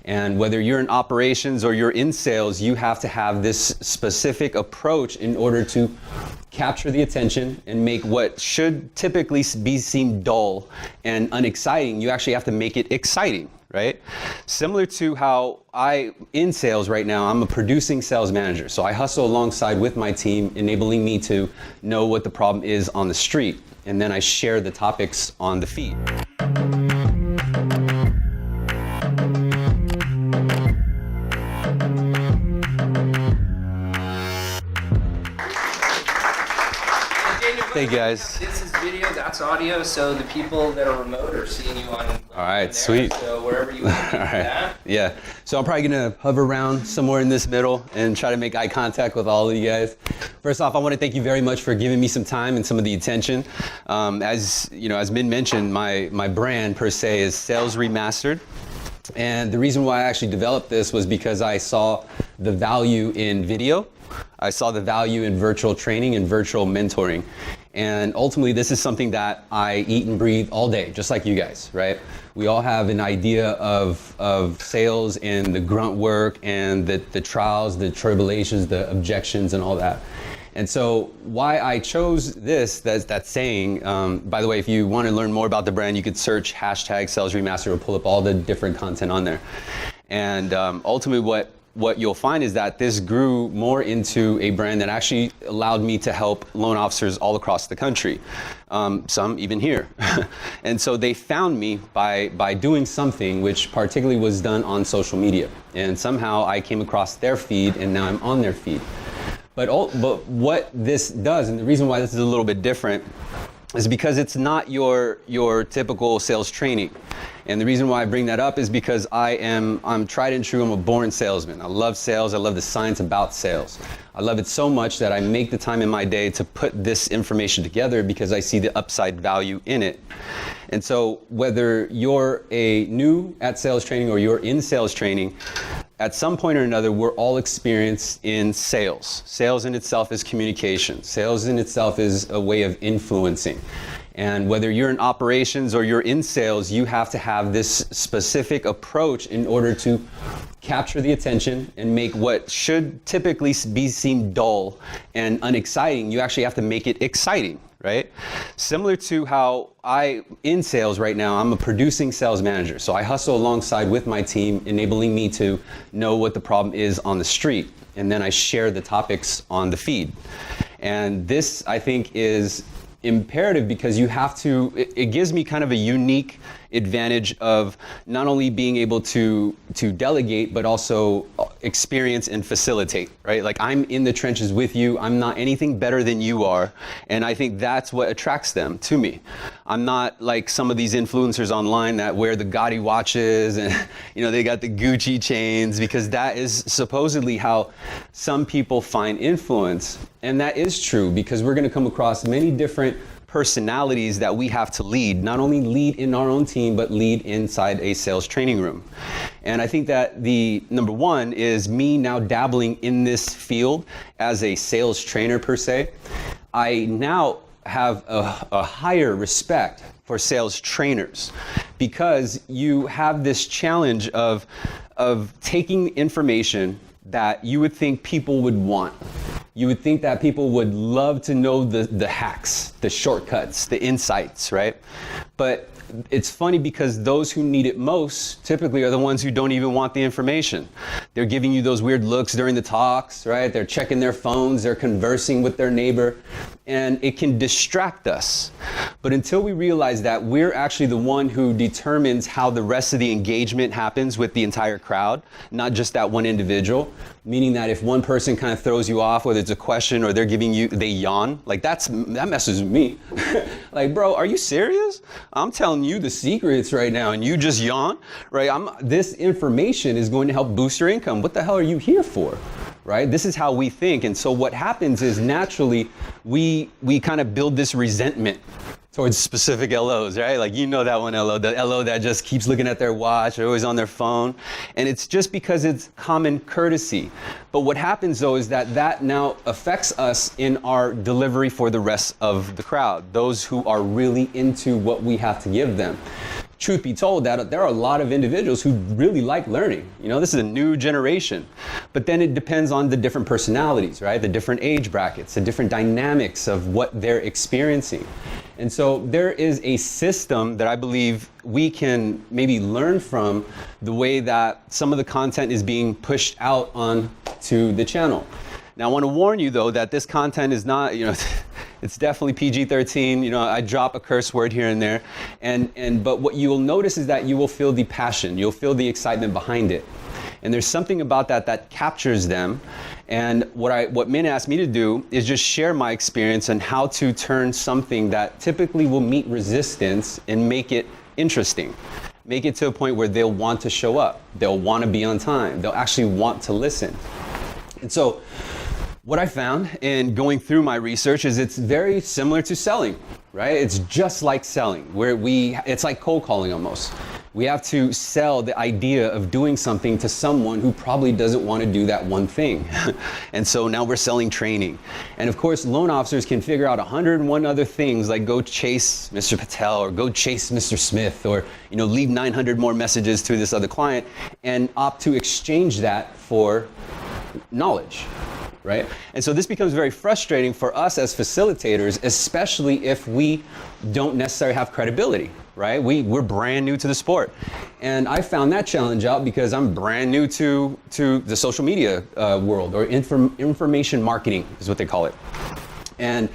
And whether you're in operations or you're in sales, you have to have this specific approach in order to capture the attention and make what should typically be seen dull and unexciting. You actually have to make it exciting, right? Similar to how in sales right now, I'm a producing sales manager. So I hustle alongside with my team, enabling me to know what the problem is on the street. And then I share the topics on the feed. Hey guys. This is video, that's audio, so the people that are remote are seeing you on. All right, sweet. So wherever you want to do that. Yeah. So I'm probably gonna hover around somewhere in this middle and try to make eye contact with all of you guys. First off, I want to thank you very much for giving me some time and some of the attention. As you know, as Min mentioned, my brand per se is Sales Remastered. And the reason why I actually developed this was because I saw the value in video. I saw the value in virtual training and virtual mentoring. And ultimately, this is something that I eat and breathe all day, just like you guys, right? We all have an idea of sales and the grunt work and the trials, the tribulations, the objections, and all that. And so why I chose that saying, by the way, if you want to learn more about the brand, you could search hashtag Sales Remastered, or pull up all the different content on there. And ultimately what you'll find is that this grew more into a brand that actually allowed me to help loan officers all across the country, some even here. And so they found me by doing something which particularly was done on social media. And somehow I came across their feed, and now I'm on their feed. But what this does, and the reason why this is a little bit different, is because it's not your typical sales training. And the reason why I bring that up is because I'm tried and true. I'm a born salesman. I love sales. I love the science about sales. I love it so much that I make the time in my day to put this information together because I see the upside value in it. And so whether you're new at sales training or you're in sales training, at some point or another, we're all experienced in sales. Sales in itself is communication. Sales in itself is a way of influencing. And whether you're in operations or you're in sales, you have to have this specific approach in order to capture the attention and make what should typically be seen dull and unexciting. You actually have to make it exciting, right? Similar to how in sales right now, I'm a producing sales manager. So I hustle alongside with my team, enabling me to know what the problem is on the street. And then I share the topics on the feed. And this, I think, is imperative because it gives me kind of a unique advantage of not only being able to delegate, but also experience and facilitate, right? Like, I'm in the trenches with you. I'm not anything better than you are. And I think that's what attracts them to me. I'm not like some of these influencers online that wear the gaudy watches and, they got the Gucci chains, because that is supposedly how some people find influence. And that is true, because we're going to come across many different personalities that we have to lead, not only lead in our own team, but lead inside a sales training room. And I think that the number one is me now dabbling in this field as a sales trainer per se. I now have a higher respect for sales trainers, because you have this challenge of taking information that you would think people would want. You would think that people would love to know the hacks, the shortcuts, the insights, right? But it's funny, because those who need it most typically are the ones who don't even want the information. They're giving you those weird looks during the talks, right? They're checking their phones, they're conversing with their neighbor, and it can distract us. But until we realize that we're actually the one who determines how the rest of the engagement happens with the entire crowd, not just that one individual, meaning that if one person kind of throws you off, whether it's a question or they yawn, like that messes with me. Like, bro, are you serious? I'm telling you the secrets right now and you just yawn, right? This information is going to help boost your income. What the hell are you here for? Right? This is how we think. And so what happens is, naturally, we kind of build this resentment towards specific LOs, right? Like, that one LO, the LO that just keeps looking at their watch, or always on their phone. And it's just because it's common courtesy. But what happens, though, is that now affects us in our delivery for the rest of the crowd, those who are really into what we have to give them. truth be told, that there are a lot of individuals who really like learning. You know, this is a new generation. But then it depends on the different personalities, right? The different age brackets, the different dynamics of what they're experiencing. And so there is a system that I believe we can maybe learn from the way that some of the content is being pushed out onto the channel. Now, I want to warn you, though, that this content is not, you know, it's definitely PG-13. You know, I drop a curse word here and there. But what you will notice is that you will feel the passion. You'll feel the excitement behind it. And there's something about that captures them. And what Min asked me to do is just share my experience on how to turn something that typically will meet resistance and make it interesting. Make it to a point where they'll want to show up. They'll want to be on time. They'll actually want to listen. And so what I found in going through my research is it's very similar to selling, right? It's just like selling, where it's like cold calling almost. We have to sell the idea of doing something to someone who probably doesn't want to do that one thing. And so now we're selling training. And of course, loan officers can figure out 101 other things, like go chase Mr. Patel or go chase Mr. Smith, or, you know, leave 900 more messages to this other client and opt to exchange that for knowledge. Right? And so this becomes very frustrating for us as facilitators, especially if we don't necessarily have credibility, right? We're brand new to the sport. And I found that challenge out because I'm brand new to the social media world, or information marketing is what they call it. And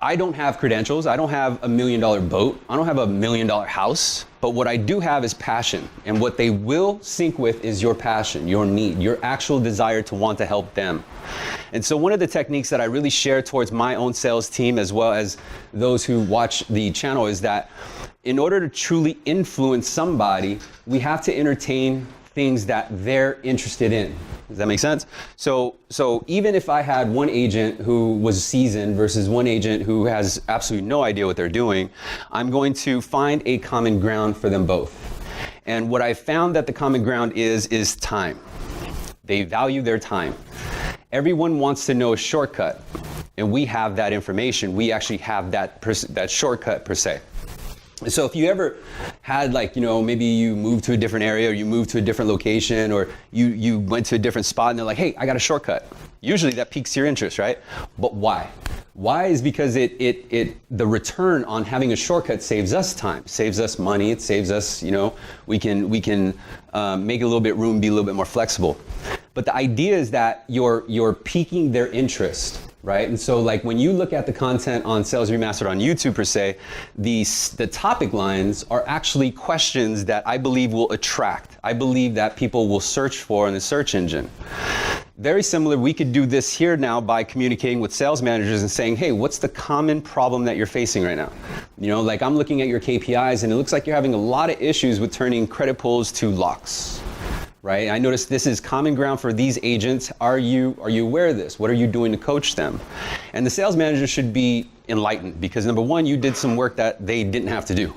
I don't have credentials. I don't have $1 million boat. I don't have $1 million house. But what I do have is passion. And what they will sync with is your passion, your need, your actual desire to want to help them. And so one of the techniques that I really share towards my own sales team, as well as those who watch the channel, is that in order to truly influence somebody, we have to entertain things that they're interested in. Does that make sense? So even if I had one agent who was seasoned versus one agent who has absolutely no idea what they're doing, I'm going to find a common ground for them both. And what I found that the common ground is time. They value their time. Everyone wants to know a shortcut, and we have that information. We actually have that shortcut per se. So if you ever had, like, you know, maybe you moved to a different area, or you moved to a different location, or you went to a different spot and they're like, hey, I got a shortcut. Usually that piques your interest, right? But why? Why is because the return on having a shortcut saves us time, saves us money, it saves us, you know, we can make a little bit room, be a little bit more flexible. But the idea is that you're piquing their interest, right? And so, like, when you look at the content on Sales Remastered on YouTube per se, the topic lines are actually questions that I believe will attract. I believe that people will search for in the search engine. Very similar, we could do this here now by communicating with sales managers and saying, hey, what's the common problem that you're facing right now? You know, like, I'm looking at your KPIs and it looks like you're having a lot of issues with turning credit pulls to locks. Right? I noticed this is common ground for these agents. Are you aware of this? What are you doing to coach them? And the sales manager should be enlightened, because number one, you did some work that they didn't have to do.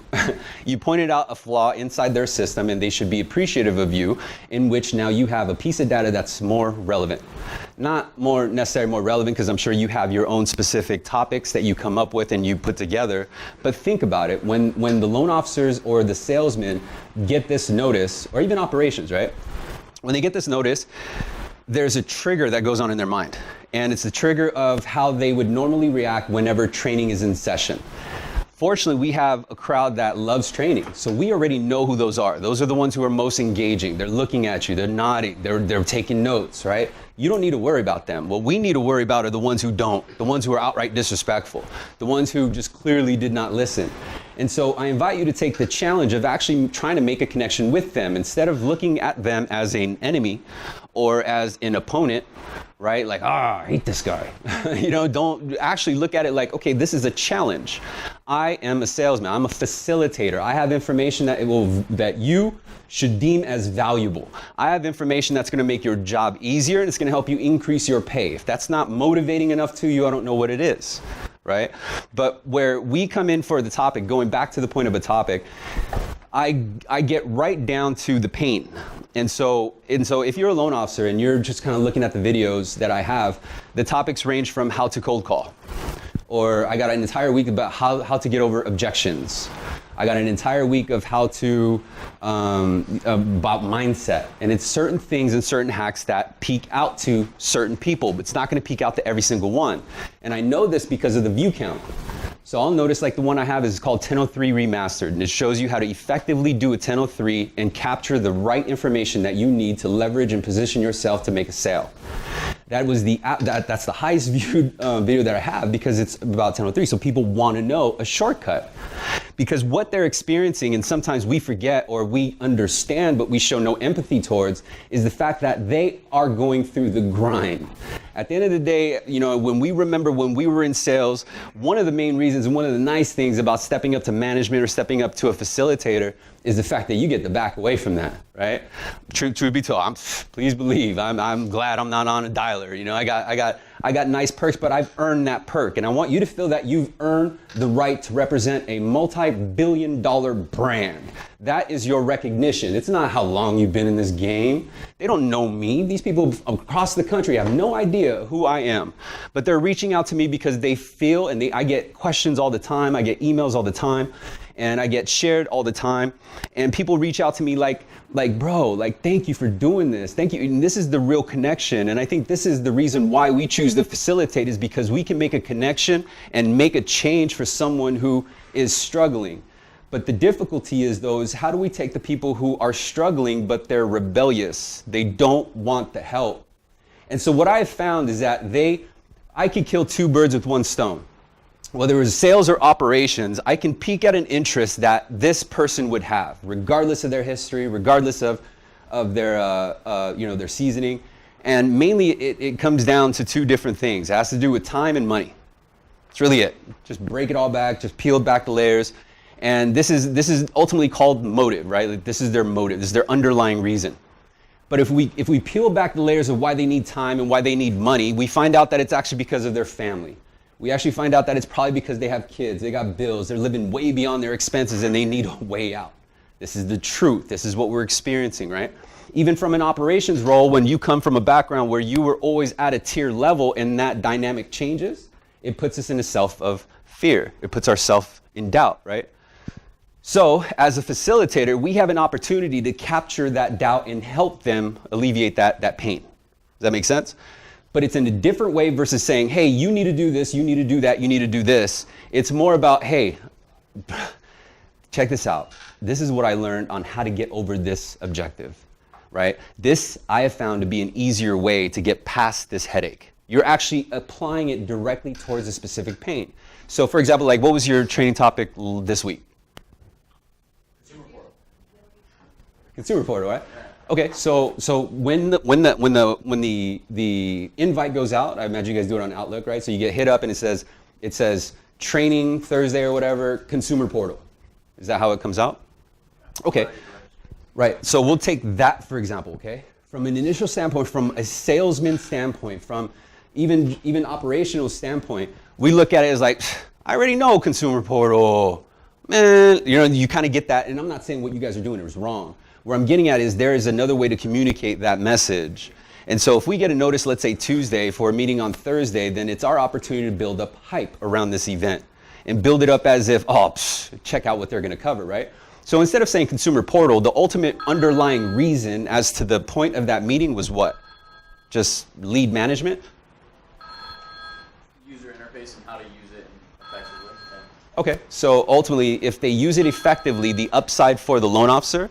You pointed out a flaw inside their system, and they should be appreciative of you, in which now you have a piece of data that's more relevant. Not necessarily more relevant, because I'm sure you have your own specific topics that you come up with and you put together. But think about it, when the loan officers or the salesmen get this notice, or even operations, right? When they get this notice, there's a trigger that goes on in their mind. And it's the trigger of how they would normally react whenever training is in session. Fortunately, we have a crowd that loves training. So we already know who those are. Those are the ones who are most engaging. They're looking at you, they're nodding, they're taking notes, right? You don't need to worry about them. What we need to worry about are the ones who don't, the ones who are outright disrespectful, the ones who just clearly did not listen. And so I invite you to take the challenge of actually trying to make a connection with them, instead of looking at them as an enemy or as an opponent, right? Like, I hate this guy. You know, don't actually look at it like, okay, this is a challenge. I am a salesman. I'm a facilitator. I have information that you should deem as valuable. I have information that's going to make your job easier, and it's going to help you increase your pay. If that's not motivating enough to you, I don't know what it is. Right? But where we come in for the topic, going back to the point of a topic, I get right down to the pain. And so if you're a loan officer and you're just kind of looking at the videos that I have, the topics range from how to cold call, or I got an entire week about how to get over objections. I got an entire week of how to, about mindset. And it's certain things and certain hacks that peak out to certain people, but it's not gonna peak out to every single one. And I know this because of the view count. So I'll notice like the one I have is called 1003 Remastered, and it shows you how to effectively do a 1003 and capture the right information that you need to leverage and position yourself to make a sale. That was that's the highest viewed video that I have because it's about 1003. So people want to know a shortcut because what they're experiencing, and sometimes we forget or we understand but we show no empathy towards, is the fact that they are going through the grind. At the end of the day, you know, when we remember when we were in sales, one of the main reasons and one of the nice things about stepping up to management or stepping up to a facilitator is the fact that you get to back away from that, right? Truth be told, please believe, I'm glad I'm not on a dialer. You know, I got nice perks, but I've earned that perk, and I want you to feel that you've earned the right to represent a multi-billion-dollar brand. That is your recognition. It's not how long you've been in this game. They don't know me. These people across the country have no idea who I am, but they're reaching out to me because they feel, and I get questions all the time. I get emails all the time. And I get shared all the time, and people reach out to me like, bro, like, thank you for doing this. Thank you. And this is the real connection. And I think this is the reason why we choose to facilitate, is because we can make a connection and make a change for someone who is struggling. But the difficulty is how do we take the people who are struggling, but they're rebellious? They don't want the help. And so what I've found is that I could kill two birds with one stone. Whether it was sales or operations, I can peek at an interest that this person would have, regardless of their history, regardless of their their seasoning. And mainly it comes down to two different things. It has to do with time and money. That's really it. Just break it all back, just peel back the layers. And this is ultimately called motive, right? Like, this is their motive, this is their underlying reason. But if we peel back the layers of why they need time and why they need money, we find out that it's actually because of their family. We actually find out that it's probably because they have kids, they got bills, they're living way beyond their expenses, and they need a way out. This is the truth. This is what we're experiencing, right? Even from an operations role, when you come from a background where you were always at a tier level and that dynamic changes, it puts us in a self of fear. It puts ourselves in doubt, right? So as a facilitator, we have an opportunity to capture that doubt and help them alleviate that pain. Does that make sense? But it's in a different way versus saying, hey, you need to do this, you need to do that, you need to do this. It's more about, hey, check this out. This is what I learned on how to get over this objective, right? This I have found to be an easier way to get past this headache. You're actually applying it directly towards a specific pain. So for example, like, what was your training topic this week? Consumer portal. Consumer portal, right? Okay, so when the invite goes out, I imagine you guys do it on Outlook, right? So you get hit up and it says training Thursday or whatever, consumer portal. Is that how it comes out? Okay, right. So we'll take that for example, okay? From an initial standpoint, from a salesman standpoint, from even operational standpoint, we look at it as like, I already know consumer portal, man. You know, you kind of get that, and I'm not saying what you guys are doing is wrong. Where I'm getting at is there is another way to communicate that message. And so if we get a notice, let's say Tuesday, for a meeting on Thursday, then it's our opportunity to build up hype around this event and build it up as if, check out what they're going to cover, right? So instead of saying consumer portal, the ultimate underlying reason as to the point of that meeting was what? Just lead management? User interface and how to use it effectively. Yeah. Okay, so ultimately, if they use it effectively, the upside for the loan officer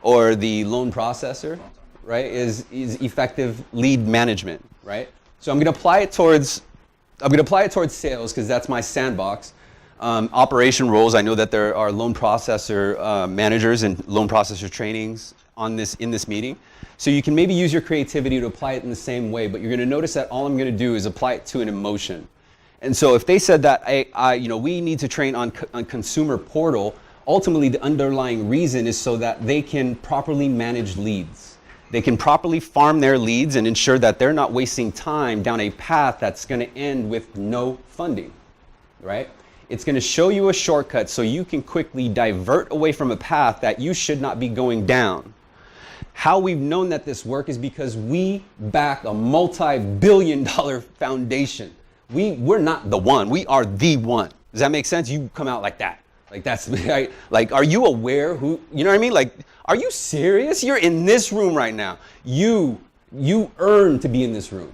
or the loan processor, right, is effective lead management, right? So I'm going to apply it towards sales because that's my sandbox. Operation roles, I know that there are loan processor managers and loan processor trainings in this meeting. So you can maybe use your creativity to apply it in the same way, but you're going to notice that all I'm going to do is apply it to an emotion. And so if they said that we need to train on consumer portal, ultimately, the underlying reason is so that they can properly manage leads. They can properly farm their leads and ensure that they're not wasting time down a path that's going to end with no funding, right? It's going to show you a shortcut so you can quickly divert away from a path that you should not be going down. How we've known that this works is because we back a multi-billion-dollar foundation. We're not the one, we are the one. Does that make sense? You come out like that. Like that's, like, are you aware who, you know what I mean? Like, are you serious? You're in this room right now. You earn to be in this room.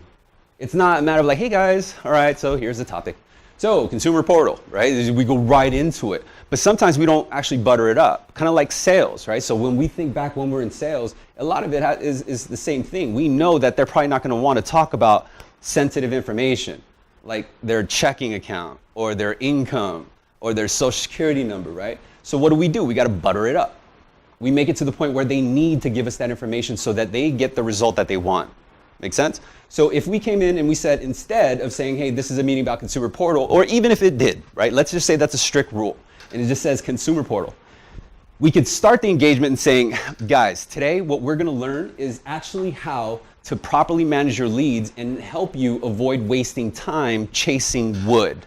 It's not a matter of like, hey guys, all right, so here's the topic. So consumer portal, right? We go right into it. But sometimes we don't actually butter it up, kind of like sales, right? So when we think back when we're in sales, a lot of it is the same thing. We know that they're probably not going to want to talk about sensitive information, like their checking account or their income or their social security number, right? So what do? We got to butter it up. We make it to the point where they need to give us that information so that they get the result that they want. Make sense? So if we came in and we said, instead of saying, hey, this is a meeting about consumer portal, or even if it did, right? Let's just say that's a strict rule and it just says consumer portal. We could start the engagement in saying, guys, today what we're going to learn is actually how to properly manage your leads and help you avoid wasting time chasing wood.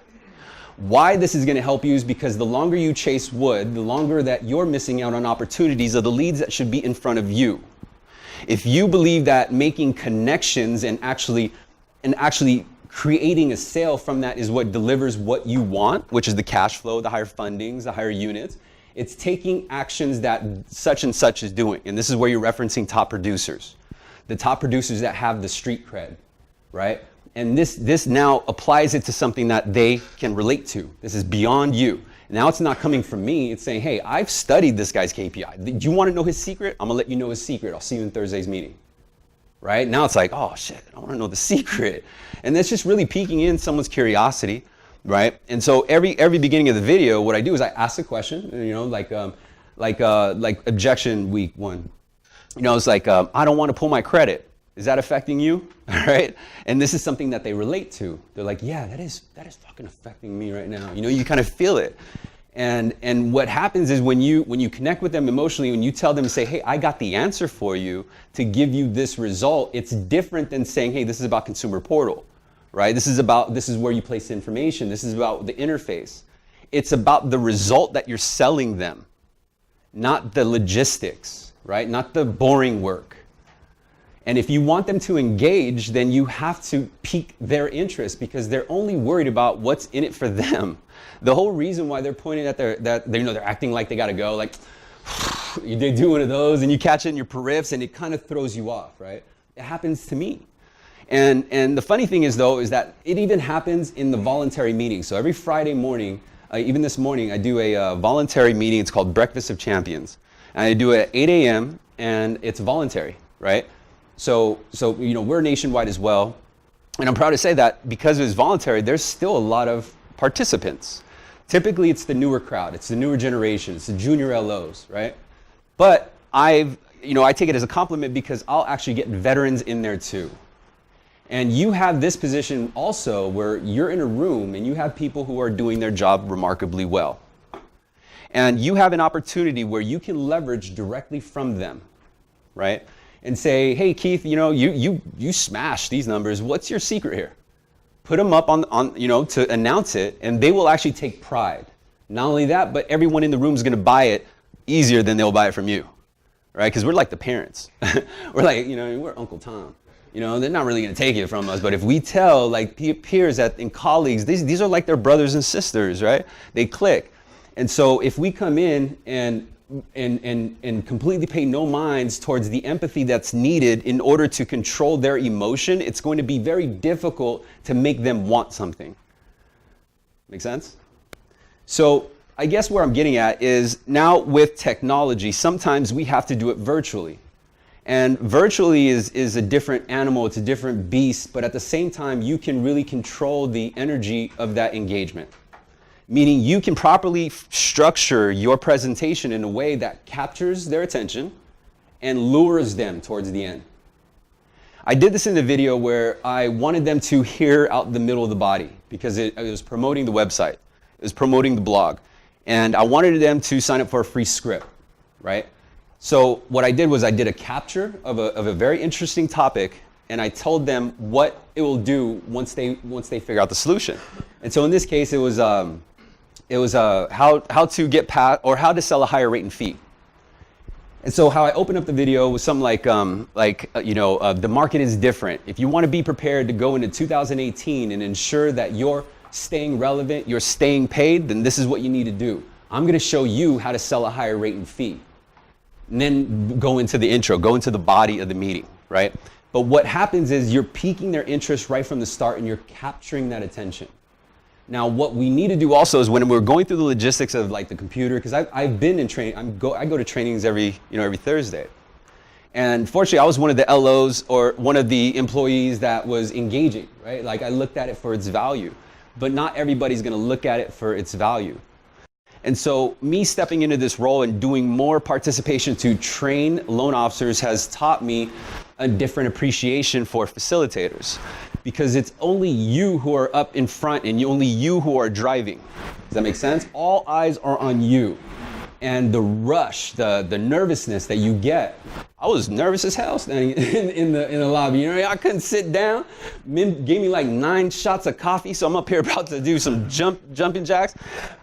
Why this is going to help you is because the longer you chase wood, the longer that you're missing out on opportunities of the leads that should be in front of you. If you believe that making connections and actually creating a sale from that is what delivers what you want, which is the cash flow, the higher fundings, the higher units, it's taking actions that such and such is doing. And this is where you're referencing top producers. The top producers that have the street cred, right? And this now applies it to something that they can relate to. This is beyond you. Now it's not coming from me. It's saying, hey, I've studied this guy's KPI. Do you want to know his secret? I'm going to let you know his secret. I'll see you in Thursday's meeting. Right? Now it's like, oh, shit, I want to know the secret. And that's just really piquing in someone's curiosity. Right? And so every beginning of the video, what I do is I ask a question, you know, like objection week 1. You know, it's like, I don't want to pull my credit. Is that affecting you? All right. And this is something that they relate to. They're like, yeah, that is fucking affecting me right now. You know, you kind of feel it. And what happens is when you connect with them emotionally, when you tell them, say, hey, I got the answer for you to give you this result, it's different than saying, hey, this is about consumer portal, right? This is where you place information. This is about the interface. It's about the result that you're selling them, not the logistics, right? Not the boring work. And if you want them to engage, then you have to pique their interest because they're only worried about what's in it for them. The whole reason why they're pointing at they're acting like they got to go, like they do one of those and you catch it in your periffs and it kind of throws you off, right? It happens to me. And the funny thing is though, is that it even happens in the voluntary meeting. So every Friday morning, even this morning, I do a voluntary meeting. It's called Breakfast of Champions. And I do it at 8 a.m. and it's voluntary, right? So you know, we're nationwide as well. And I'm proud to say that because it's voluntary, there's still a lot of participants. Typically, it's the newer crowd. It's the newer generation. It's the junior LOs, right? But I take it as a compliment because I'll actually get veterans in there too. And you have this position also where you're in a room and you have people who are doing their job remarkably well. And you have an opportunity where you can leverage directly from them, right? And say, hey, Keith, you know, you smash these numbers. What's your secret here? Put them up on you know, to announce it, and they will actually take pride. Not only that, but everyone in the room is going to buy it easier than they'll buy it from you, right? Because we're like the parents. We're like, you know, we're Uncle Tom. You know, they're not really going to take it from us. But if we tell like peers and colleagues, these are like their brothers and sisters, right? They click. And so if we come in and completely pay no minds towards the empathy that's needed in order to control their emotion, it's going to be very difficult to make them want something. Make sense? So I guess where I'm getting at is now with technology, sometimes we have to do it virtually. And virtually is a different animal, it's a different beast, but at the same time, you can really control the energy of that engagement. Meaning you can properly structure your presentation in a way that captures their attention and lures them towards the end. I did this in the video where I wanted them to hear out the middle of the body because it was promoting the website. It was promoting the blog. And I wanted them to sign up for a free script, right? So what I did was I did a capture of a very interesting topic and I told them what it will do once they figure out the solution. And so in this case, it was how to get past or how to sell a higher rate and fee. And so how I opened up the video was something like the market is different. If you want to be prepared to go into 2018 and ensure that you're staying relevant, you're staying paid, then this is what you need to do. I'm gonna show you how to sell a higher rate and fee. And then go into the intro, go into the body of the meeting, right? But what happens is you're piquing their interest right from the start and you're capturing that attention. Now, what we need to do also is when we're going through the logistics of like the computer, because I've been in training, I go to trainings every Thursday. And fortunately, I was one of the LOs or one of the employees that was engaging, right? Like I looked at it for its value, but not everybody's gonna look at it for its value. And so me stepping into this role and doing more participation to train loan officers has taught me a different appreciation for facilitators, because it's only you who are up in front and only you who are driving. Does that make sense? All eyes are on you. And the rush, the nervousness that you get, I was nervous as hell standing in the lobby. You know, I couldn't sit down. Men gave me like 9 shots of coffee, so I'm up here about to do some jumping jacks.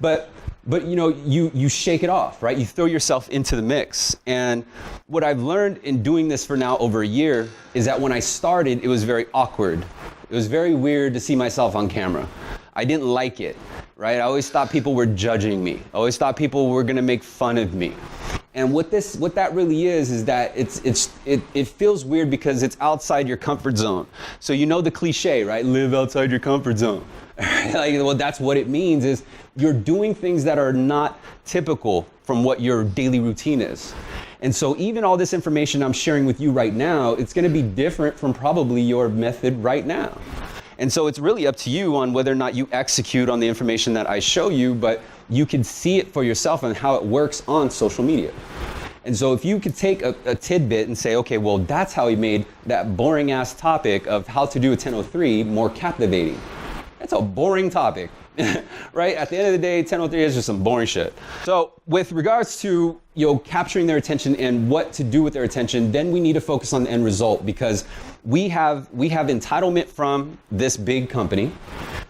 But you know, you shake it off, right? You throw yourself into the mix. And what I've learned in doing this for now over a year is that when I started, it was very awkward. It was very weird to see myself on camera. I didn't like it, right? I always thought people were judging me. I always thought people were gonna make fun of me. And what that really is that it feels weird because it's outside your comfort zone. So you know the cliche, right? Live outside your comfort zone. Like, well, that's what it means is you're doing things that are not typical from what your daily routine is. And so even all this information I'm sharing with you right now, it's gonna be different from probably your method right now. And so it's really up to you on whether or not you execute on the information that I show you, but you can see it for yourself and how it works on social media. And so if you could take a tidbit and say, okay, well, that's how he made that boring ass topic of how to do a 1003 more captivating. That's a boring topic, right? At the end of the day, 1003 is just some boring shit. So with regards to capturing their attention and what to do with their attention, then we need to focus on the end result, because we have entitlement from this big company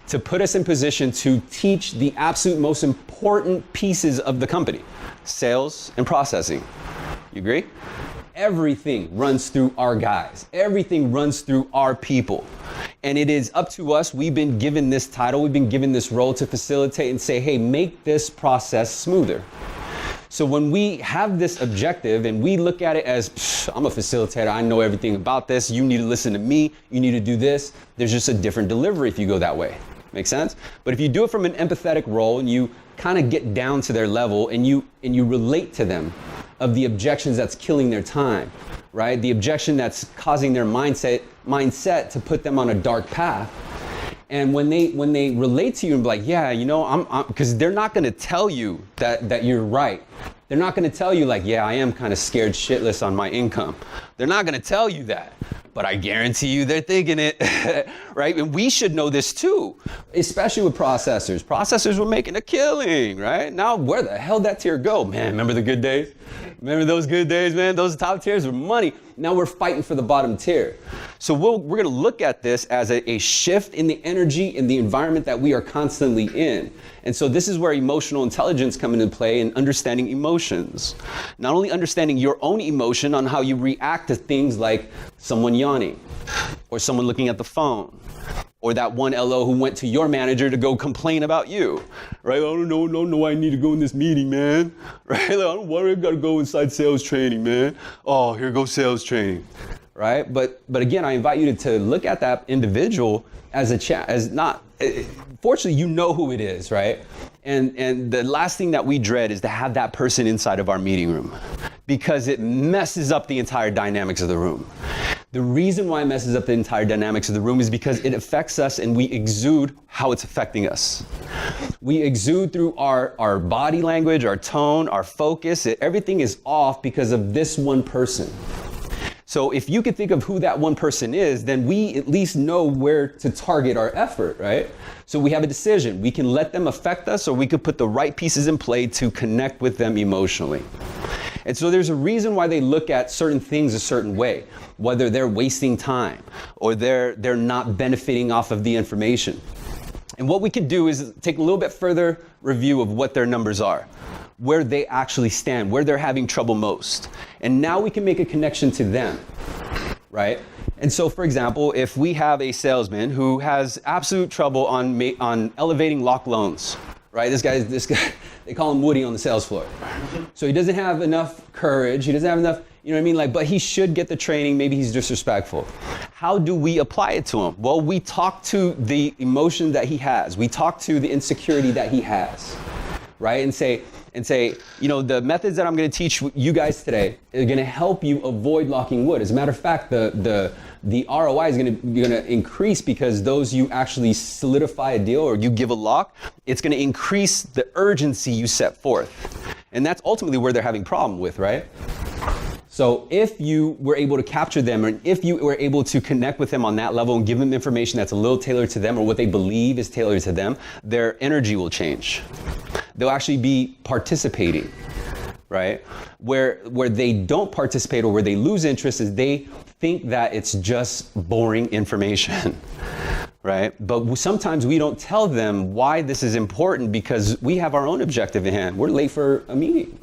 to put us in position to teach the absolute most important pieces of the company, sales and processing. You agree? Everything runs through our guys. Everything runs through our people. And it is up to us. We've been given this title. We've been given this role to facilitate and say, hey, make this process smoother. So when we have this objective and we look at it as, I'm a facilitator, I know everything about this, you need to listen to me, you need to do this, there's just a different delivery if you go that way. Make sense? But if you do it from an empathetic role and you kind of get down to their level and you relate to them of the objections that's killing their time, right? The objection that's causing their mindset to put them on a dark path. And when they relate to you and be like, yeah, you know, because they're not going to tell you that you're right. They're not going to tell you like, yeah, I am kind of scared shitless on my income. They're not going to tell you that. But I guarantee you they're thinking it, right? And we should know this too, especially with processors. Processors were making a killing, right? Now, where the hell did that tier go? Man, remember the good days? Remember those good days, man? Those top tiers were money. Now we're fighting for the bottom tier. So we're gonna look at this as a shift in the energy in the environment that we are constantly in. And so this is where emotional intelligence comes into play and understanding emotions. Not only understanding your own emotion on how you react to things like someone yawning, or someone looking at the phone, or that one LO who went to your manager to go complain about you, right? I don't know, I need to go in this meeting, man, right? Like, I don't worry, I gotta go inside sales training, man. Oh, here goes sales training, right? But again, I invite you to look at that individual as fortunately, you know who it is, right? And the last thing that we dread is to have that person inside of our meeting room, because it messes up the entire dynamics of the room. The reason why it messes up the entire dynamics of the room is because it affects us and we exude how it's affecting us. We exude through our body language, our tone, our focus. Everything is off because of this one person. So if you could think of who that one person is, then we at least know where to target our effort, right? So we have a decision. We can let them affect us, or we could put the right pieces in play to connect with them emotionally. And so there's a reason why they look at certain things a certain way, whether they're wasting time or they're not benefiting off of the information. And what we could do is take a little bit further review of what their numbers are, where they actually stand, where they're having trouble most. And now we can make a connection to them, right? And so, for example, if we have a salesman who has absolute trouble on elevating locked loans, right? This they call him Woody on the sales floor. So he doesn't have enough courage, he doesn't have enough, you know what I mean? Like, but he should get the training, maybe he's disrespectful. How do we apply it to him? Well, we talk to the emotion that he has. We talk to the insecurity that he has, right? And say, you know, the methods that I'm gonna teach you guys today are gonna help you avoid locking wood. As a matter of fact, the ROI is gonna increase because those you actually solidify a deal or you give a lock, it's gonna increase the urgency you set forth. And that's ultimately where they're having problem with, right? So if you were able to capture them, or if you were able to connect with them on that level and give them information that's a little tailored to them or what they believe is tailored to them, their energy will change. They'll actually be participating, right? Where they don't participate or where they lose interest is they think that it's just boring information, right? But sometimes we don't tell them why this is important because we have our own objective in hand. We're late for a meeting.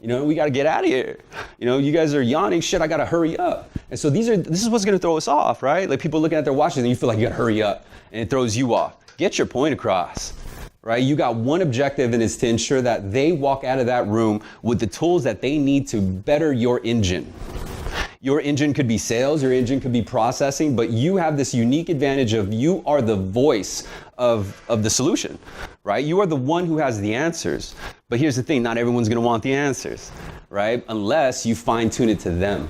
You know, we got to get out of here. You know, you guys are yawning, shit, I got to hurry up. And so this is what's going to throw us off, right? Like people looking at their watches and you feel like you got to hurry up and it throws you off. Get your point across, right? You got one objective and it's to ensure that they walk out of that room with the tools that they need to better your engine. Your engine could be sales, your engine could be processing, but you have this unique advantage of you are the voice of the solution, right? You are the one who has the answers. But here's the thing, not everyone's gonna want the answers, right? Unless you fine tune it to them.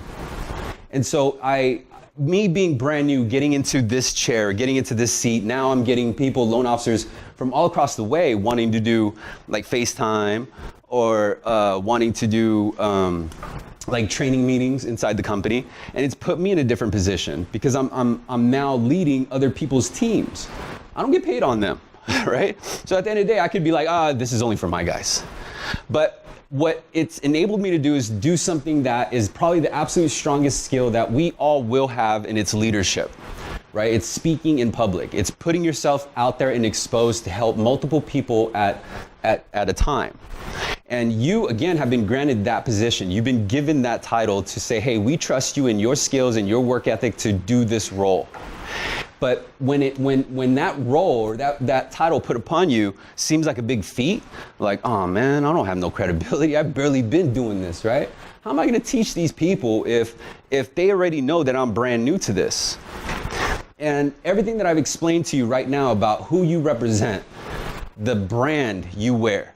And so me being brand new, getting into this chair, getting into this seat, now I'm getting people, loan officers from all across the way wanting to do like FaceTime or wanting to do like training meetings inside the company, and it's put me in a different position because I'm now leading other people's teams. I don't get paid on them, right? So at the end of the day, I could be like, this is only for my guys. But what it's enabled me to do is do something that is probably the absolute strongest skill that we all will have, in its leadership, right? It's speaking in public. It's putting yourself out there and exposed to help multiple people at a time. And you, again, have been granted that position. You've been given that title to say, hey, we trust you and your skills and your work ethic to do this role. But when that role or that title put upon you seems like a big feat, like, oh man, I don't have no credibility. I've barely been doing this, right? How am I gonna teach these people if they already know that I'm brand new to this? And everything that I've explained to you right now about who you represent, the brand you wear,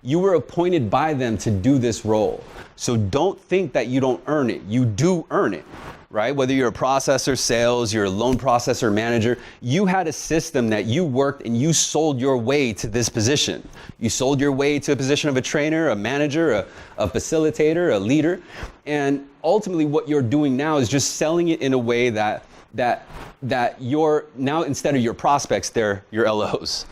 you were appointed by them to do this role. So don't think that you don't earn it. You do earn it, right? Whether you're a processor, sales, you're a loan processor, manager, you had a system that you worked and you sold your way to this position. You sold your way to a position of a trainer, a manager, a facilitator, a leader. And ultimately what you're doing now is just selling it in a way that you're now, instead of your prospects, they're your LOs.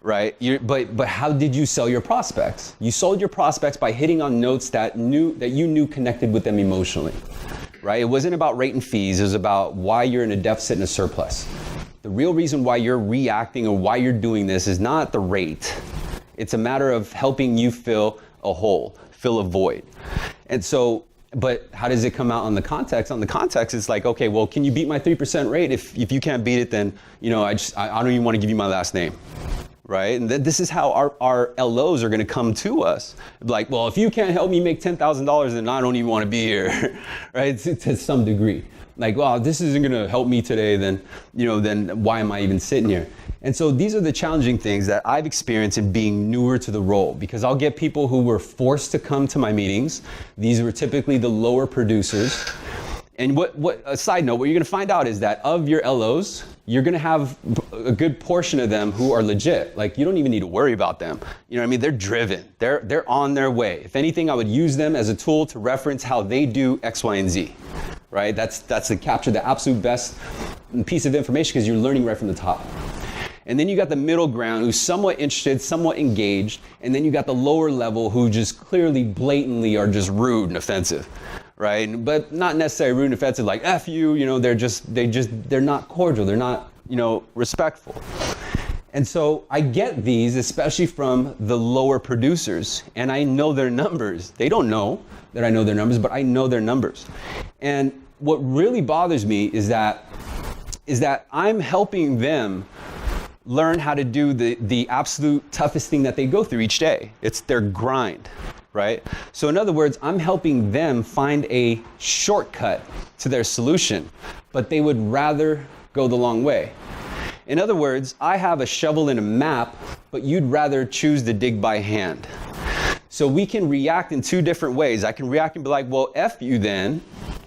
Right? But how did you sell your prospects? You sold your prospects by hitting on notes that you knew connected with them emotionally. Right? It wasn't about rate and fees. It was about why you're in a deficit and a surplus. The real reason why you're reacting or why you're doing this is not the rate. It's a matter of helping you fill a hole, fill a void. And so, but how does it come out on the context? On the context, it's like, okay, well, can you beat my 3% rate? If you can't beat it, then, you know, I don't even want to give you my last name. Right? And this is how our LOs are going to come to us. Like, well, if you can't help me make $10,000, then I don't even want to be here, right? To some degree. Like, well, this isn't going to help me today, then why am I even sitting here? And so these are the challenging things that I've experienced in being newer to the role, because I'll get people who were forced to come to my meetings. These were typically the lower producers. And a side note, what you're going to find out is that of your LOs, you're going to have a good portion of them who are legit. Like, you don't even need to worry about them. You know what I mean? They're driven. They're on their way. If anything, I would use them as a tool to reference how they do X, Y, and Z. Right? That's to capture the absolute best piece of information, because you're learning right from the top. And then you got the middle ground who's somewhat interested, somewhat engaged, and then you got the lower level who just clearly, blatantly are just rude and offensive. Right? But not necessarily rude and offensive, like F you, you know, they're not cordial, they're not, you know, respectful. And so I get these, especially from the lower producers, and I know their numbers. They don't know that I know their numbers, but I know their numbers. And what really bothers me is that I'm helping them learn how to do the absolute toughest thing that they go through each day. It's their grind, right? So in other words, I'm helping them find a shortcut to their solution, but they would rather go the long way. In other words, I have a shovel and a map, but you'd rather choose to dig by hand. So we can react in two different ways. I can react and be like, well, F you then,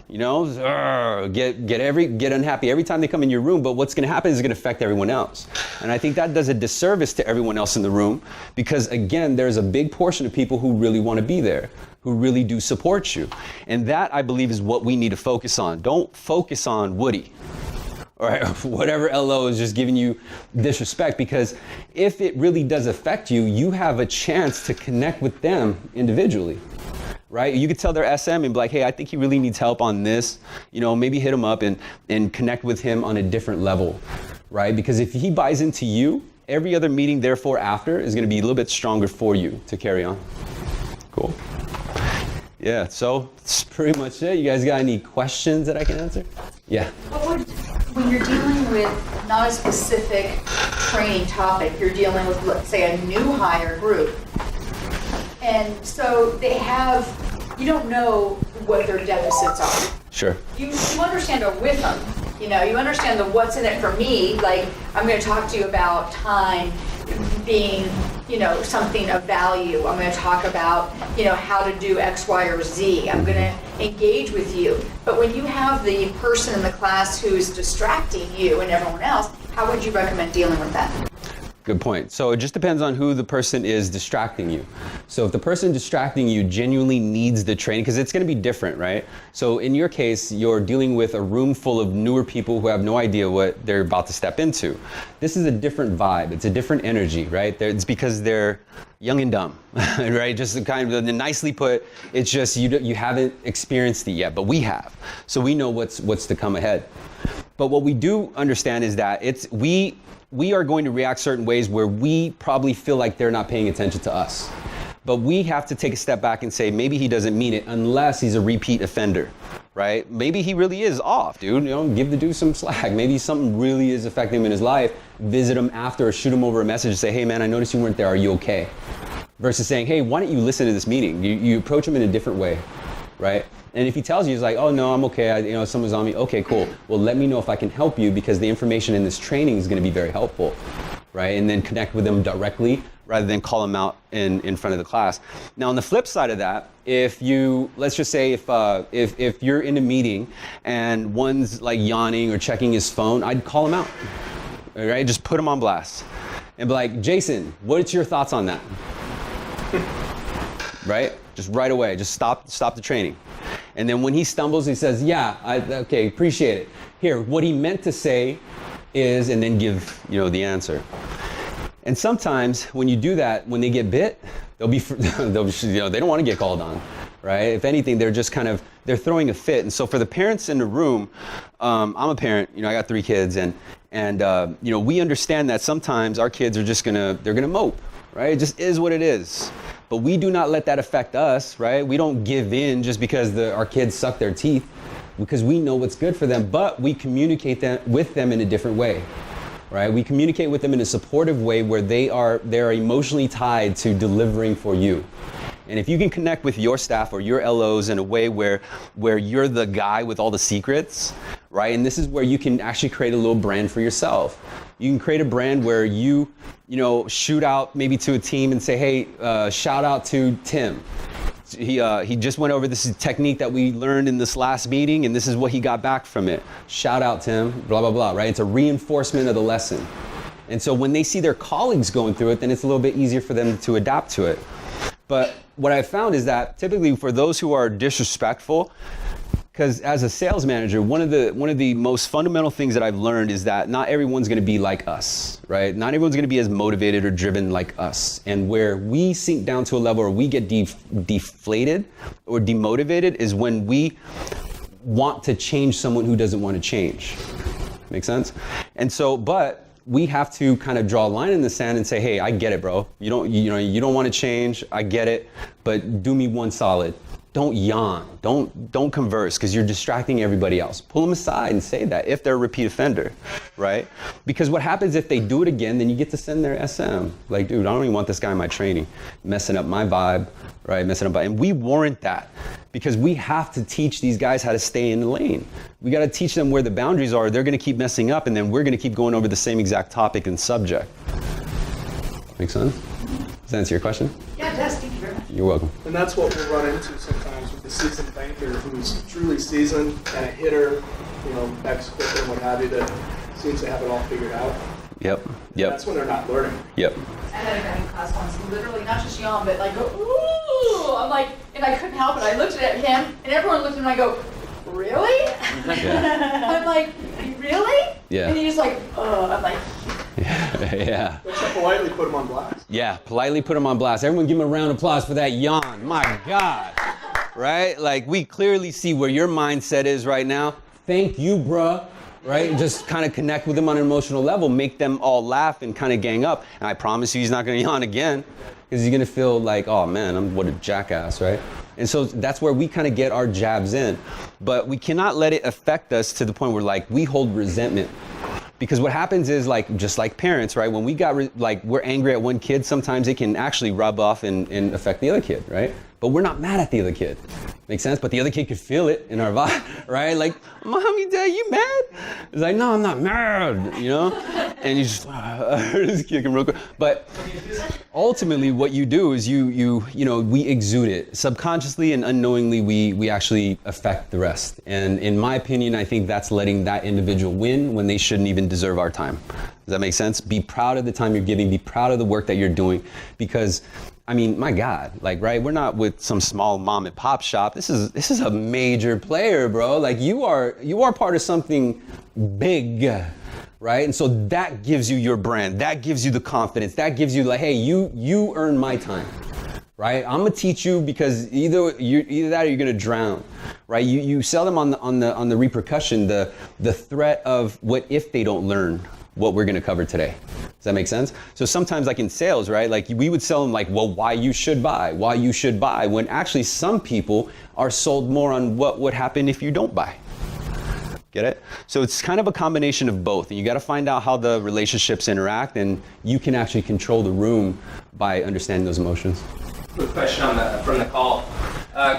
you know, get unhappy every time they come in your room, but what's gonna happen is it's gonna affect everyone else. And I think that does a disservice to everyone else in the room, because again, there's a big portion of people who really wanna be there, who really do support you. And that, I believe, is what we need to focus on. Don't focus on Woody, or whatever LO is just giving you disrespect, because if it really does affect you, you have a chance to connect with them individually, right? You could tell their SM and be like, hey, I think he really needs help on this, you know, maybe hit him up and connect with him on a different level, right? Because if he buys into you, every other meeting therefore after is gonna be a little bit stronger for you to carry on. Cool. Yeah, so that's pretty much it. You guys got any questions that I can answer? Yeah. When you're dealing with not a specific training topic, you're dealing with, let's say, a new hire group. And so they have, you don't know what their deficits are. Sure. You understand a rhythm, you know, you understand the what's in it for me. Like, I'm going to talk to you about time being, you know, something of value. I'm going to talk about, you know, how to do X, Y, or Z. I'm going to engage with you. But when you have the person in the class who's distracting you and everyone else, how would you recommend dealing with that? Good point. So it just depends on who the person is distracting you. So if the person distracting you genuinely needs the training, because it's going to be different, right? So in your case, you're dealing with a room full of newer people who have no idea what they're about to step into. This is a different vibe. It's a different energy, right? It's because they're young and dumb, right? Just kind of nicely put, it's just you haven't experienced it yet, but we have. So we know what's to come ahead. But what we do understand is that we are going to react certain ways where we probably feel like they're not paying attention to us. But we have to take a step back and say, maybe he doesn't mean it unless he's a repeat offender, right? Maybe he really is off, dude. You know, give the dude some slack. Maybe something really is affecting him in his life. Visit him after or shoot him over a message and say, hey man, I noticed you weren't there. Are you okay? Versus saying, hey, why don't you listen to this meeting? You approach him in a different way, right? And if he tells you, he's like, oh no, I'm okay, someone's on me, okay, cool. Well, let me know if I can help you, because the information in this training is gonna be very helpful, right? And then connect with them directly rather than call them out in front of the class. Now, on the flip side of that, let's just say if you're in a meeting and one's like yawning or checking his phone, I'd call him out, all right? Just put him on blast and be like, Jason, what's your thoughts on that? Right? Just right away, just stop the training. And then when he stumbles, he says, yeah, okay, appreciate it. Here, what he meant to say is, and then give, the answer. And sometimes when you do that, when they get bit, they don't want to get called on, right? If anything, they're just they're throwing a fit. And so for the parents in the room, I'm a parent, I got 3 kids, and we understand that sometimes our kids are just they're gonna mope, right? It just is what it is. But we do not let that affect us, right? We don't give in just because our kids suck their teeth, because we know what's good for them, but we communicate with them in a different way, right? We communicate with them in a supportive way where they're emotionally tied to delivering for you. And if you can connect with your staff or your LOs in a way where you're the guy with all the secrets, right? And this is where you can actually create a little brand for yourself. You can create a brand where you shoot out maybe to a team and say, hey, shout out to Tim. He just went over this technique that we learned in this last meeting, and this is what he got back from it. Shout out, Tim, blah, blah, blah, right? It's a reinforcement of the lesson. And so when they see their colleagues going through it, then it's a little bit easier for them to adapt to it. But what I've found is that typically for those who are disrespectful, because as a sales manager, one of the most fundamental things that I've learned is that not everyone's going to be like us, right? Not everyone's going to be as motivated or driven like us. And where we sink down to a level where we get deflated or demotivated is when we want to change someone who doesn't want to change. Make sense? And so, but we have to kind of draw a line in the sand and say, hey, I get it, bro. You don't want to change. I get it, but do me one solid. don't yawn, don't converse, because you're distracting everybody else. Pull them aside and say that if they're a repeat offender, right? Because what happens if they do it again, then you get to send their SM. Like, dude, I don't even want this guy in my training, messing up my vibe, right? And we warrant that, because we have to teach these guys how to stay in the lane. We got to teach them where the boundaries are. They're going to keep messing up, and then we're going to keep going over the same exact topic and subject. Make sense? Does that answer your question? Yeah, it does. Thank you very much. You're welcome. And that's what we'll run into sometimes with the seasoned banker who's truly seasoned and a hitter, ex-quitter, what have you, that seems to have it all figured out. Yep. That's when they're not learning. Yep. I had a guy in class once, literally not just yawn, but like go, ooh! I'm like, and I couldn't help it. I looked at him, and everyone looked at him, and I go, really? Yeah. I'm like, really? Yeah. And he's like, I'm like, Yeah. Let's politely put them on blast. Yeah, politely put him on blast. Everyone give him a round of applause for that yawn. My God. Right? Like, we clearly see where your mindset is right now. Thank you, bruh. Right? Just kind of connect with them on an emotional level, make them all laugh and kind of gang up. And I promise you he's not going to yawn again, because he's going to feel like, oh man, what a jackass, right? And so that's where we kind of get our jabs in. But we cannot let it affect us to the point where like we hold resentment. Because what happens is, like, just like parents, right? When we got, we're angry at one kid, sometimes it can actually rub off and affect the other kid, right? But we're not mad at the other kid. Make sense? But the other kid could feel it in our vibe, right? Like, Mommy, Dad, you mad? It's like, no, I'm not mad, And you just kick him real quick. But ultimately, what you do is we exude it. Subconsciously and unknowingly, we actually affect the rest. And in my opinion, I think that's letting that individual win when they shouldn't even deserve our time. Does that make sense? Be proud of the time you're giving. Be proud of the work that you're doing, because I mean, my God, right? We're not with some small mom and pop shop. This is a major player, bro. Like, you are part of something big, right? And so that gives you your brand. That gives you the confidence. That gives you like, hey, you earn my time, right? I'm gonna teach you, because either that or you're gonna drown, right? You sell them on the repercussion, the threat of what if they don't learn what we're going to cover today. Does that make sense? So sometimes, like in sales, right? Like, we would sell them like, well, why you should buy, when actually some people are sold more on what would happen if you don't buy. Get it? So it's kind of a combination of both, and you got to find out how the relationships interact, and you can actually control the room by understanding those emotions. Quick question from the call.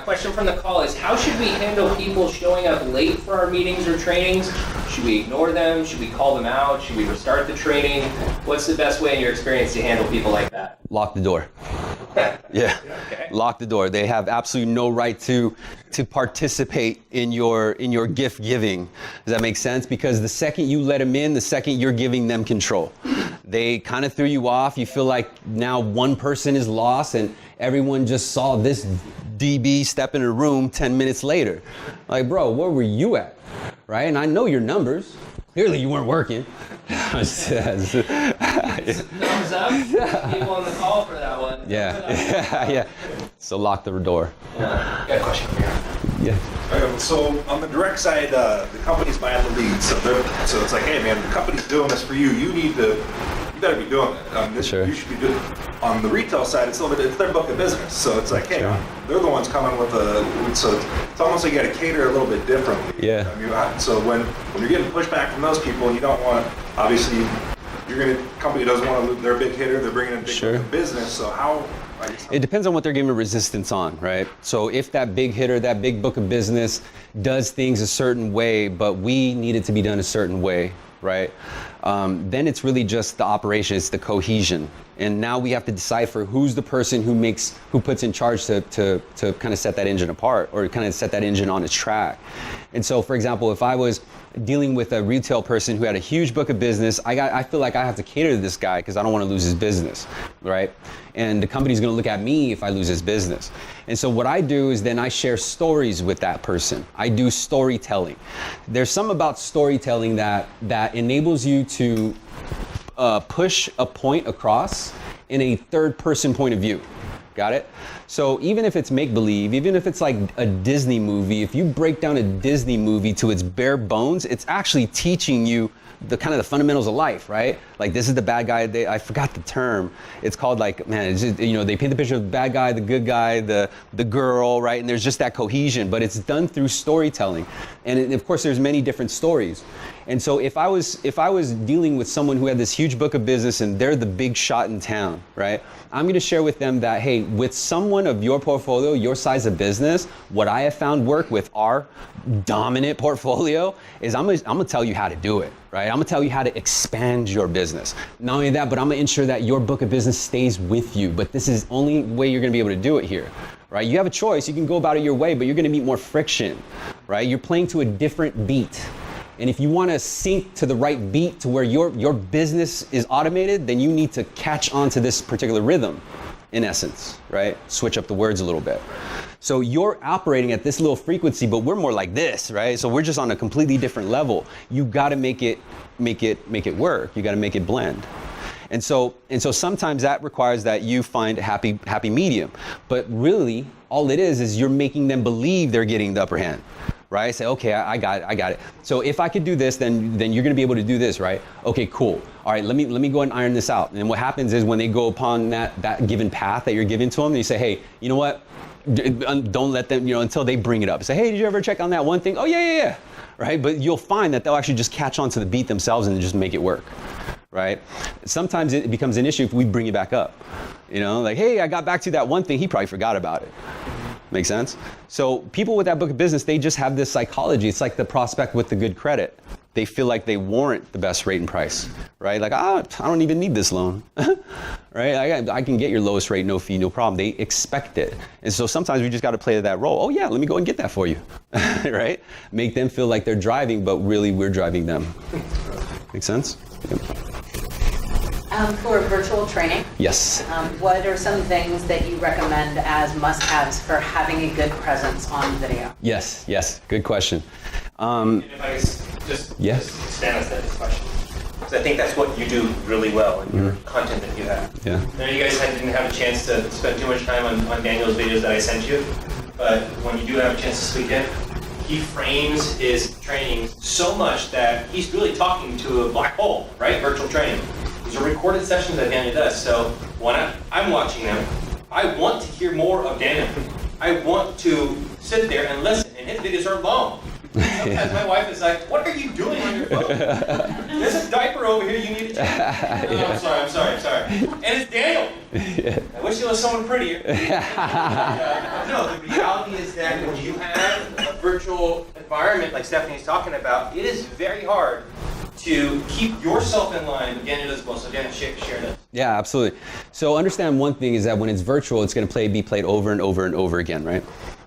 Question from the call is, how should we handle people showing up late for our meetings or trainings? Should we ignore them? Should we call them out? Should we restart the training? What's the best way in your experience to handle people like that? Lock the door. Yeah. Okay. Lock the door. They have absolutely no right to participate in your gift giving. Does that make sense? Because the second you let them in, the second you're giving them control. They kind of threw you off. You feel like now one person is lost and everyone just saw this DB step in a room 10 minutes later. Like, bro, where were you at? Right? And I know your numbers. Clearly you weren't working. Thumbs up. People on the call for that one. Yeah. So lock the door. Got a question here. Yeah. So on the direct side, the company's buying the lead. So it's like, hey man, the company's doing this for you. You better be doing it. Sure. You should be doing it. On the retail side, it's their book of business. So it's like, hey, they're the ones coming with so it's almost like you got to cater a little bit differently. Yeah. I mean, so when you're getting pushback from those people, you don't want, obviously, company doesn't want to lose their big hitter. They're bringing in big book of business. So how? It depends on what they're giving resistance on, right? So if that big hitter, that big book of business does things a certain way, but we need it to be done a certain way, right? Then it's really just the operation, it's the cohesion. And now we have to decipher who's the person who puts in charge to kind of set that engine apart, or kind of set that engine on its track. And so, for example, if I was dealing with a retail person who had a huge book of business, I feel like I have to cater to this guy because I don't want to lose his business, right? And the company's going to look at me if I lose his business. And so what I do is then I share stories with that person. I do storytelling. There's some about storytelling that enables you to push a point across in a third person point of view. Got it? So even if it's make-believe, even if it's like a Disney movie, if you break down a Disney movie to its bare bones, it's actually teaching you the kind of the fundamentals of life, right? Like this is the bad guy. I forgot the term. It's called like, man, it's just, they paint the picture of the bad guy, the good guy, the girl, right? And there's just that cohesion, but it's done through storytelling. And of course, there's many different stories. And so if I was dealing with someone who had this huge book of business and they're the big shot in town, right? I'm gonna share with them that, hey, with someone of your portfolio, your size of business, what I have found work with our dominant portfolio is I'm gonna tell you how to do it, right? I'm gonna tell you how to expand your business. Not only that, but I'm gonna ensure that your book of business stays with you. But this is only way you're gonna be able to do it here, right? You have a choice, you can go about it your way, but you're gonna meet more friction, right? You're playing to a different beat. And if you want to sync to the right beat to where your business is automated, then you need to catch on to this particular rhythm, in essence, right? Switch up the words a little bit. So you're operating at this little frequency, but we're more like this, right? So we're just on a completely different level. You got to make it work. You got to make it blend. And so sometimes that requires that you find a happy medium. But really, all it is you're making them believe they're getting the upper hand. Right? Say, okay, I got it. So if I could do this, then you're gonna be able to do this, right? Okay, cool. All right, let me go ahead and iron this out. And what happens is when they go upon that given path that you're giving to them, you say, hey, you know what? Don't let them, until they bring it up. Say, hey, did you ever check on that one thing? Oh, yeah. Right? But you'll find that they'll actually just catch on to the beat themselves and just make it work. Right? Sometimes it becomes an issue if we bring it back up. Like, hey, I got back to that one thing. He probably forgot about it. Make sense? So people with that book of business, they just have this psychology. It's like the prospect with the good credit. They feel like they warrant the best rate and price, right? Like, I don't even need this loan, right? I can get your lowest rate, no fee, no problem. They expect it. And so sometimes we just got to play that role. Oh yeah, let me go and get that for you, right? Make them feel like they're driving, but really we're driving them. Make sense? Yep. For virtual training, yes. What are some things that you recommend as must-haves for having a good presence on video? Yes, good question. And if I just expand on that question, because I think that's what you do really well in your content that you have. Yeah. I know you guys didn't have a chance to spend too much time on Daniel's videos that I sent you, but when you do have a chance to speak to him, he frames his trainings so much that he's really talking to a black hole, right? Virtual training. These are recorded sessions that Daniel does, so when I'm watching them, I want to hear more of Daniel. I want to sit there and listen, and his videos are long. Sometimes my wife is like, what are you doing on your phone? There's a diaper over here you need to change. I'm sorry. And it's Daniel. I wish it was someone prettier. No, the reality is that when you have a virtual environment like Stephanie's talking about, it is very hard to keep yourself in line with Daniel as well. So Daniel, share that. Yeah, absolutely. So understand one thing is that when it's virtual, it's going to be played over and over and over again, right?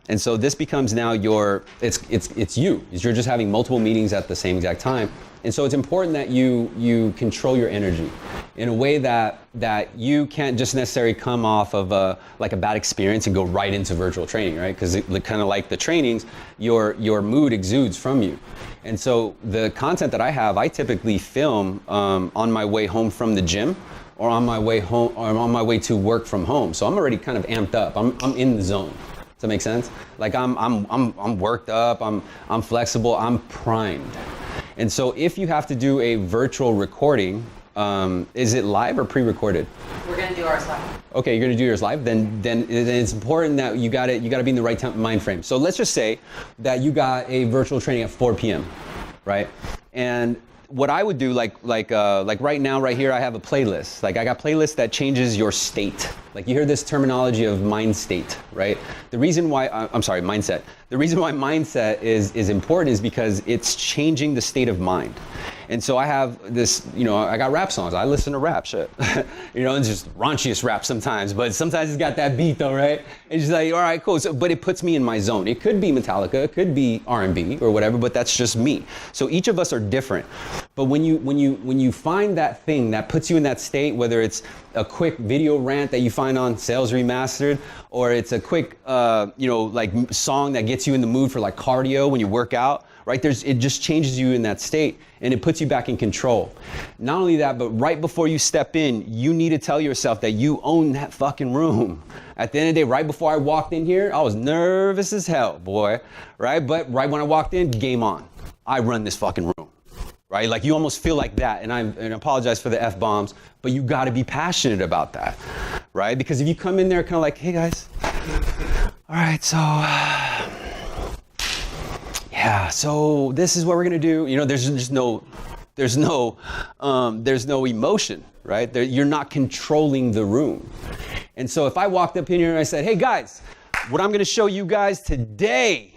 And so this becomes now it's you. You're just having multiple meetings at the same exact time. And so it's important that you control your energy in a way that you can't just necessarily come off of a bad experience and go right into virtual training, right? Because kind of like the trainings, your mood exudes from you. And so the content that I have, I typically film on my way home from the gym or on my way home or on my way to work from home. So I'm already kind of amped up. I'm in the zone. Does that make sense? Like I'm worked up, I'm flexible, I'm primed. And so if you have to do a virtual recording, is it live or pre-recorded? We're gonna do ours live. Okay, you're gonna do yours live, then it's important that you gotta be in the right mind frame. So let's just say that you got a virtual training at 4 p.m., right? And what I would do, like right now, right here, I have a playlist. Like I got playlists that changes your state. Like you hear this terminology of mind state, right? The reason why, mindset. The reason why mindset is important is because it's changing the state of mind. And so I have this, I got rap songs. I listen to rap shit. It's just raunchiest rap sometimes, but sometimes it's got that beat though, right? It's just like, all right, cool. So, but it puts me in my zone. It could be Metallica, it could be R&B or whatever, but that's just me. So each of us are different. But when you find that thing that puts you in that state, whether it's a quick video rant that you find on Sales Remastered, or it's a quick, song that gets you in the mood for like cardio when you work out, right? It just changes you in that state and it puts you back in control. Not only that, but right before you step in, you need to tell yourself that you own that fucking room. At the end of the day, right before I walked in here, I was nervous as hell, boy, right? But right when I walked in, game on. I run this fucking room, right? Like you almost feel like that, and I apologize for the F-bombs, but you gotta be passionate about that, right? Because if you come in there kind of like, hey guys, all right, so, yeah, so this is what we're gonna do. You know, there's no emotion, right? You're not controlling the room. And so if I walked up in here and I said, hey guys, what I'm gonna show you guys today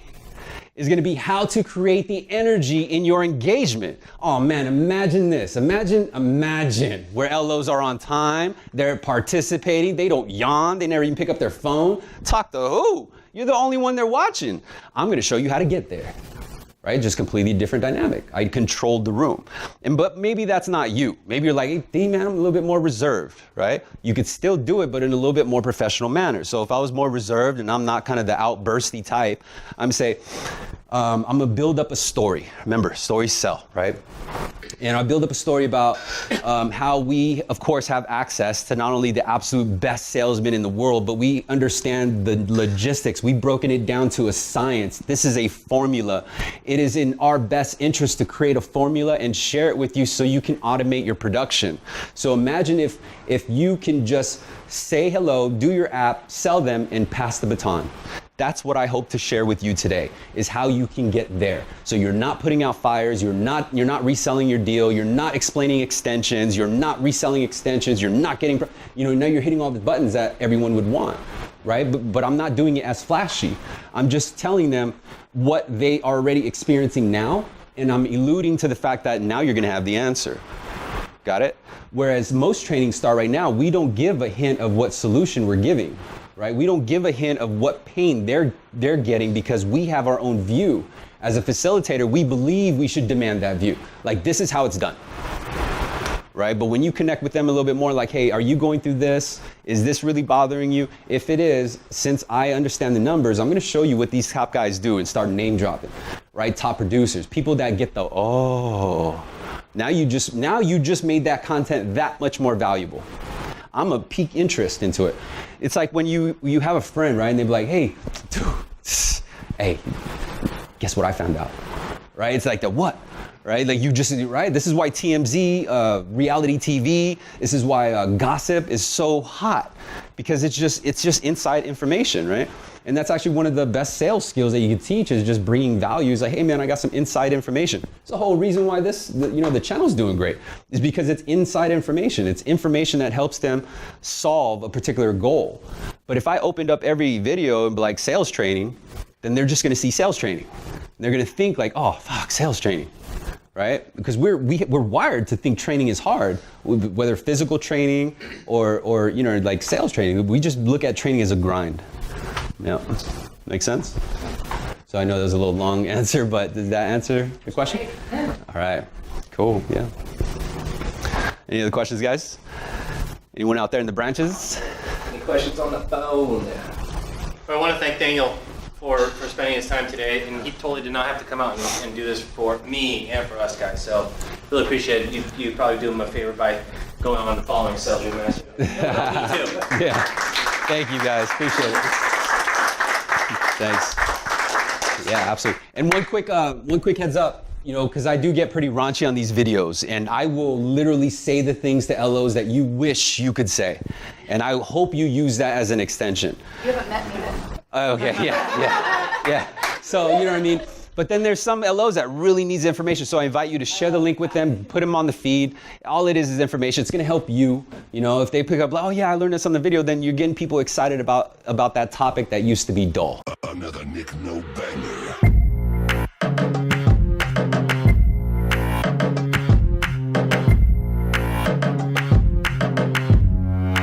is gonna be how to create the energy in your engagement. Oh man, imagine this. Imagine where LOs are on time, they're participating, they don't yawn, they never even pick up their phone. Talk to who? You're the only one they're watching. I'm gonna show you how to get there. Right? Just completely different dynamic. I controlled the room. But maybe that's not you. Maybe you're like, hey, D man, I'm a little bit more reserved, right? You could still do it, but in a little bit more professional manner. So if I was more reserved and I'm not kind of the outbursty type, I'm say, I'm gonna build up a story. Remember, stories sell, right? And I build up a story about how we, of course, have access to not only the absolute best salesmen in the world, but we understand the logistics. We've broken it down to a science. This is a formula. It is in our best interest to create a formula and share it with you so you can automate your production. So imagine if you can just say hello, do your app, sell them, and pass the baton. That's what I hope to share with you today, is how you can get there. So you're not putting out fires, you're not reselling your deal, you're not explaining extensions, you're not reselling extensions, you're not getting, now you're hitting all the buttons that everyone would want, right? But I'm not doing it as flashy. I'm just telling them what they are already experiencing now, and I'm alluding to the fact that now you're gonna have the answer. Got it? Whereas most trainings start right now, we don't give a hint of what solution we're giving. Right? We don't give a hint of what pain they're getting because we have our own view. As a facilitator, we believe we should demand that view. Like, this is how it's done. Right? But when you connect with them a little bit more, like, hey, are you going through this? Is this really bothering you? If it is, since I understand the numbers, I'm going to show you what these top guys do and start name dropping. Right? Top producers, people that get the, oh, now you just made that content that much more valuable. I'm gonna pique interest into it. It's like when you have a friend, right? And they be like, hey, dude, hey, guess what I found out? Right? It's like the what? Right? Like right? This is why TMZ, reality TV, this is why gossip is so hot, because it's just inside information, right? And that's actually one of the best sales skills that you can teach, is just bringing values. Like, hey man, I got some inside information. It's the whole reason why the channel's doing great, is because it's inside information. It's information that helps them solve a particular goal. But if I opened up every video and be like sales training, then they're just gonna see sales training. They're gonna think like, oh fuck, sales training. Right? Because we're wired to think training is hard, whether physical training or like sales training. We just look at training as a grind. Yeah, make sense? So I know that was a little long answer, but does that answer the question? All right, cool, yeah. Any other questions, guys? Anyone out there in the branches? Any questions on the phone? I want to thank Daniel for spending his time today, and he totally did not have to come out and do this for me and for us guys, so really appreciate it. You probably do him a favor by going on and following Sales Remastered. Me too. Yeah, thank you guys, appreciate it. Thanks. Yeah, absolutely. And one quick heads up, because I do get pretty raunchy on these videos, and I will literally say the things to LOs that you wish you could say. And I hope you use that as an extension. You haven't met me then. Okay, yeah. So, you know what I mean? But then there's some LOs that really needs information. So I invite you to share the link with them, put them on the feed. All it is information. It's gonna help you. If they pick up, oh yeah, I learned this on the video, then you're getting people excited about that topic that used to be dull. Another Nick No Banger.